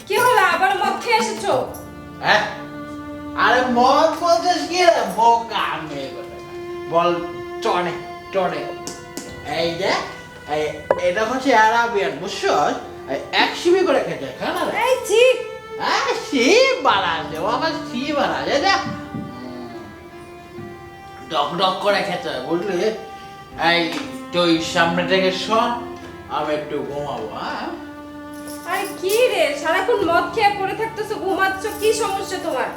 কি হলো আবার মদ খেয়ে এসেছো? আরে মদ বলছিস কি রে বোকা মেয়ে বল টনে টনে এই যে এটা হচ্ছে অ্যারাবিয়ান বুঝছো এক শিবি করে খেতে খানা এই ঠিক শিব বানাচ্ছে ও আবার শিব বানাচ্ছে যা ডক ডক করে খেতে হয় বুঝলি এই তুই সামনে থেকে শোন আমি একটু ঘুমাবো হ্যাঁ আরে কি রে সারাক্ষণ মদ খেয়ে পড়ে থাকতেছো ঘুমাচ্ছ কি সমস্যা তোমার?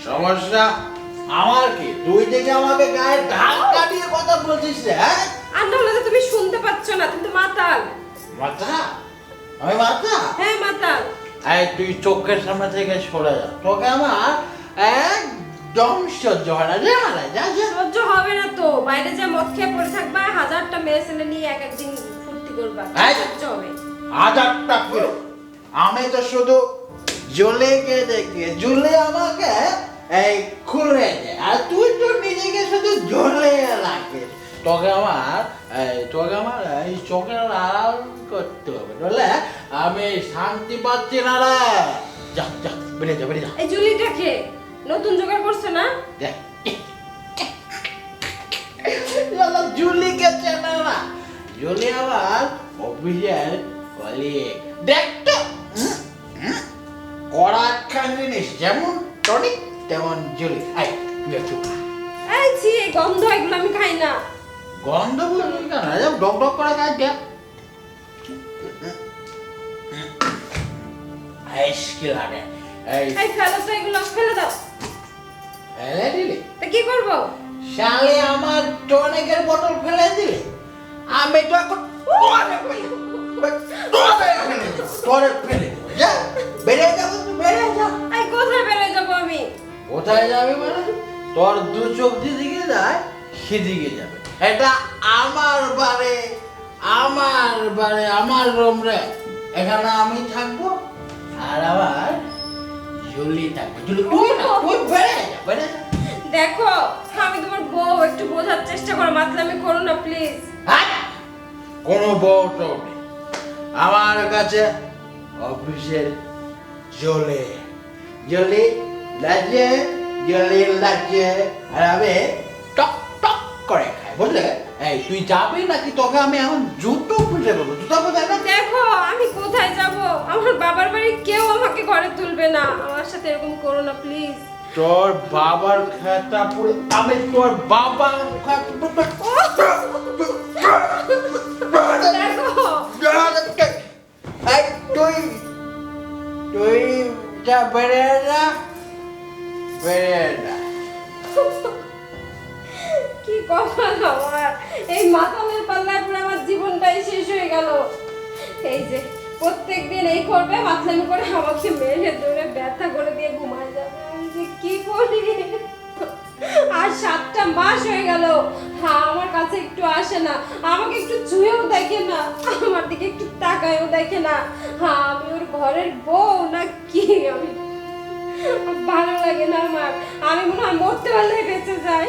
সমস্যা আমার কি তুই দেখে আমাকে গায়ে ধাক্কা দিয়ে কথা বলছিস রে হ্যাঁ আর না হলে তুমি শুনতে পাচ্ছ না তুমি তো মাতাল। মাথা আমি মাথা হ্যাঁ মাতাল। এই তুই চোখের সামনে থেকে সরে যা তোকে আমার একদম সহ্য হয় না যা যা যা সহ্য হবে না তো বাইরে যা মদ খেয়ে পড়ে থাকবা হাজারটা মেয়ে ছেলে নিয়ে এক একদিন ফুর্তি করবা সহ্য হবে হাজারটা কি আমি তো শুধু জ্বলেকে দেখে জ্বলে আমাকে এই খুলে দে আর তুই তো নিজেকে শুধু জ্বলে রাখিস তোকে আমার এই চোখের আড়াল করতে হবে বলে আমি শান্তি পাচ্ছি না রে যা যা বেরিয়ে যা বেরিয়ে যা এই জুলিটা খেয়ে নতুন জোগাড় করছে না দেখ জুলিকে চেনে না জুলি আমার অফিসের কলিগ দেখ তো কড়া একখান জিনিস যেমন টনিক তেমন জুলি আই তুই একটু এই ছি গন্ধ এগুলো আমি খাই না গন্ধ বলবি কেন ডক ডক করে খাই দেখ কি লাগে এই ফেলো তো এগুলো ফেলে দাও ফেলে দিলি তা কি করবো শালে আমার টনিকের বোতল ফেলে দিলি আমি তো এখন তোরে ফেলে যা বেরিয়ে যাবো তুই বেরিয়ে যা এই কোথায় বেরিয়ে যাবো আমি কোথায় যাবে মানে তোর দু চোখ যেদিকে যায় সেদিকে যাবে এটা আমার বাড়ি আমার রুম রে এখানে আমি থাকবো আর আমার জুলি থাকবে জুলি তুই না তুই বেরিয়ে যা বেরিয়ে যা দেখো আমি তোমার বউ একটু বোঝার চেষ্টা করো মাতলামি করো না প্লিজ কোনো বউ টউ নেই আমার কাছে অফিসের জলে লাগে আর আমি টক টক করে খাই বুঝলে এই তুই যাবি নাকি তোকে আমি এখন জুতো খুঁজে দেবো জুতো খুঁজে না দেখো আমি কোথায় যাব আমার বাবার বাড়ি কেউ আমাকে ঘরে তুলবে না আমার সাথে এরকম করো না প্লিজ তোর বাবার খাতা পুরো আমি তোর বাবার দেখো এই তুই যা বেরিয়ে যা কি কপাল আমার এই মাতালের পাল্লায় পুরো আমার জীবনটাই শেষ হয়ে গেল এই যে প্রত্যেকদিন এই করবে মাতলামি করে আমাকে মেরে ধরে ব্যথা করে দিয়ে ঘুমায় যাবে আমি যে কি করি আর 7টা মাস হয়ে গেল হ্যাঁ আমার কাছে একটু আসে না আমাকে একটু ছুঁয়েও দেখে না আমার দিকে একটু তাকায়ও দেখে না হ্যাঁ আমি ওর ঘরের বউ না কি আমি ভালো লাগে না আমার আমি মনে হয় মরতে পারলে বেঁচে যাই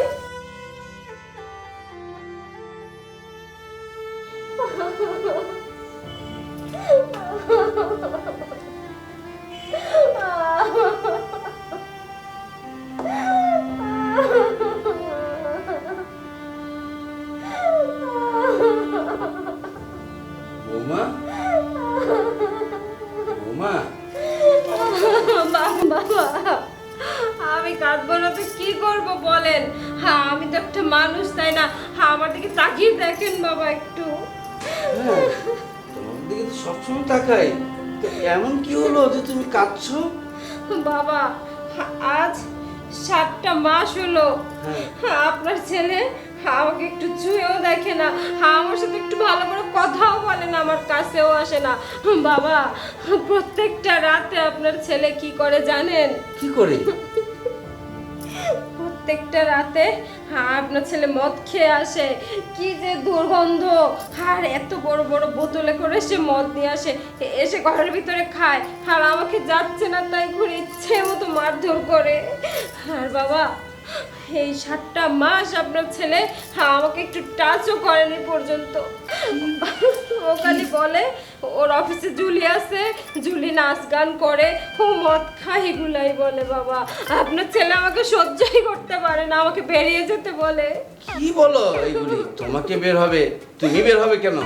বৌমা বৌমা বাবা আমি কাঁদবো না তো কি করব বলেন হ্যাঁ আমি তো একটা মানুষ তাই না হ্যাঁ আমার দিকে তাকিয়ে দেখেন বাবা একটু হ্যাঁ তোমার দিকে তো সবসময় তাকাই তো এমন কি হলো যে তুমি কাঁদছো বাবা আজ 7টা মাস হলো হ্যাঁ আপনার ছেলে আমাকে একটু ছুঁয়েও দেখে না, আমার সাথে একটু ভালো করে কথাও বলে না, আমার কাছেও আসে না। বাবা, প্রত্যেকটা রাতে আপনার ছেলে কি করে জানেন? কি করে? প্রত্যেকটা রাতে আপনার ছেলে মদ খেয়ে আসে, কি যে দুর্গন্ধ, আর এত বড় বড় বোতলে করে সে মদ নিয়ে আসে, এসে ঘরের ভিতরে খায়, আর আমাকে যাচ্ছে না তাই করে ইচ্ছে মতো মারধর করে। আর বাবা, এই 7টা মাস আপনার ছেলে আমাকে একটু টাচও করেনি পর্যন্ত। ও খালি বলে ওর অফিসে জুলি আছে, জুলি নাচ গান করে, ও মদ খায়, এগুলাই বলে। বাবা, আপনার ছেলে আমাকে সহ্যই করতে পারে না, আমাকে বেরিয়ে যেতে বলে। কি বলো এইগুলি? তোমাকে বের হবে? তুমি বের হবে কেন?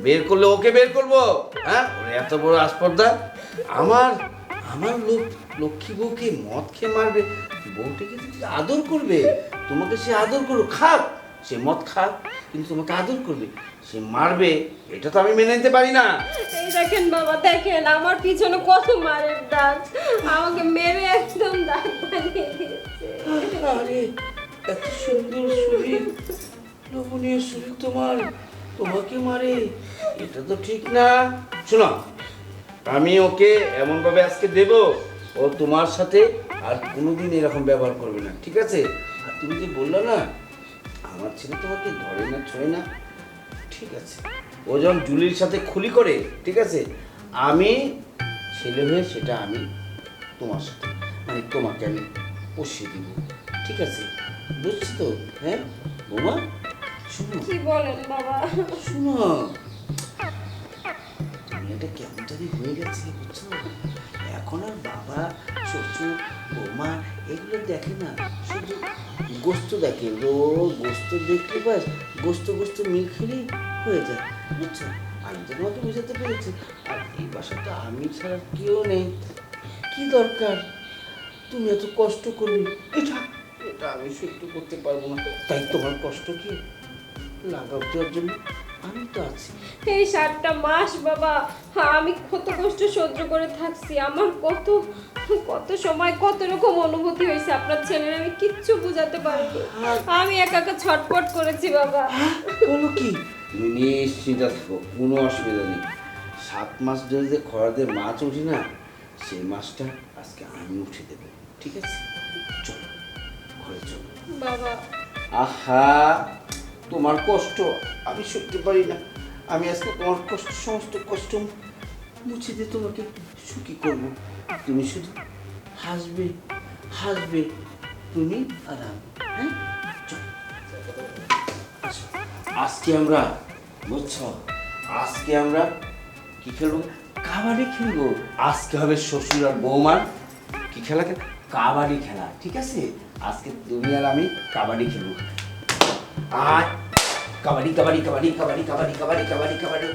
বের করলে ওকে বের করবো? হ্যাঁ, ওর এত বড় আসপর্দা! আমার আমার লক্ষ্মী বউকে মদ খেয়ে মারবে? বউটাকে যদি আদর করবে, তোমাকে সে আদর করুক, খাক, সে মদ খাক, কিন্তু তোমাকে আদর করবে। সে মারবে, এটা তো আমি মেনে নিতে পারি না। এই দেখেন বাবা, দেখেন আমার পিছনে কত মারের দাগ, আমাকে মেরে একদম দাগ বানিয়ে দিয়েছে। আরে, এত সুন্দর শরীর, নমনীয় শরীর তোমার, তোমাকে মারে? এটা তো ঠিক না। শোনো, আমি ওকে এমনভাবে আজকে দেব, ও তোমার সাথে আর কোনোদিন এরকম ব্যবহার করবে না, ঠিক আছে? আর তুমি যে বললে না আমার ছেলে তোমাকে ধরে না, ছোঁয় না, ঠিক আছে। ও যখন জুলির সাথে খুলি করে, ঠিক আছে, আমি ছেলে হয়ে সেটা আমি তোমার সাথে, মানে তোমাকে আমি পুষিয়ে দিব, ঠিক আছে? বুঝছি তো? হ্যাঁ বৌমা, শুনো কি বলেন বাবা? শুনো, এটা কেমন জানি হয়ে গেছে, বুঝছো? এখন আর বাবা, শ্বশুর, বৌমা এগুলো দেখে না, শুধু গোস্ত দেখে, গোস্ত দেখলে বাস গোস্ত গোস্ত মিল খেলেই হয়ে যায়, বুঝছো? আমি তো তোমাকে বোঝাতে পেরেছি। আর এই বাসাটা আমি ছাড়া কেউ নেই, কি দরকার তুমি এত কষ্ট করবে? এটা এটা আমি সহ্য করতে পারবো না, তাই তোমার কষ্ট কি লাগাও দেওয়ার জন্য আমি তো আছি। এই 7টা মাস বাবা, আমি কত কষ্ট সহ্য করে থাকছি, আমার কত কত সময় কত রকম অনুভূতি হয়েছে আপনার ছেলের, আমি কিচ্ছু বোঝাতে পারিনি। আমি একা একা ছটফট করেছি বাবা। বলো কি? তুমি নিশ্চিন্ত থাকো, কোনো অসুবিধা নেই। 7 মাস ধরে যে খরাদের মাছ উঠি না, সেই মাছটা আজকে আমি উঠে দেবো, ঠিক আছে? চলো ঘরে চলো। বাবা, আহা, তোমার কষ্ট আমি সইতে পারি না। আমি আজকে তোমার কষ্ট, সমস্ত কষ্ট মুছে দিয়ে তোমাকে সুখী করবো। তুমি শুধু হাসবে, হাসবে, তুমি আর আমি। হ্যাঁ, চলো। আসো। আজকে আমরা, বুঝছো, আজকে আমরা কি খেলবো? কাবাডি খেলবো। আজকে হবে শ্বশুর আর বৌমার কি খেলা? কাবাডি খেলা, ঠিক আছে? আজকে তুমি আর আমি কাবাডি খেলবো। আর কাবাডি কাবাডি কাবাডি কাবাডি কাবাডি কাবাডি কাবাডি কাবাডি।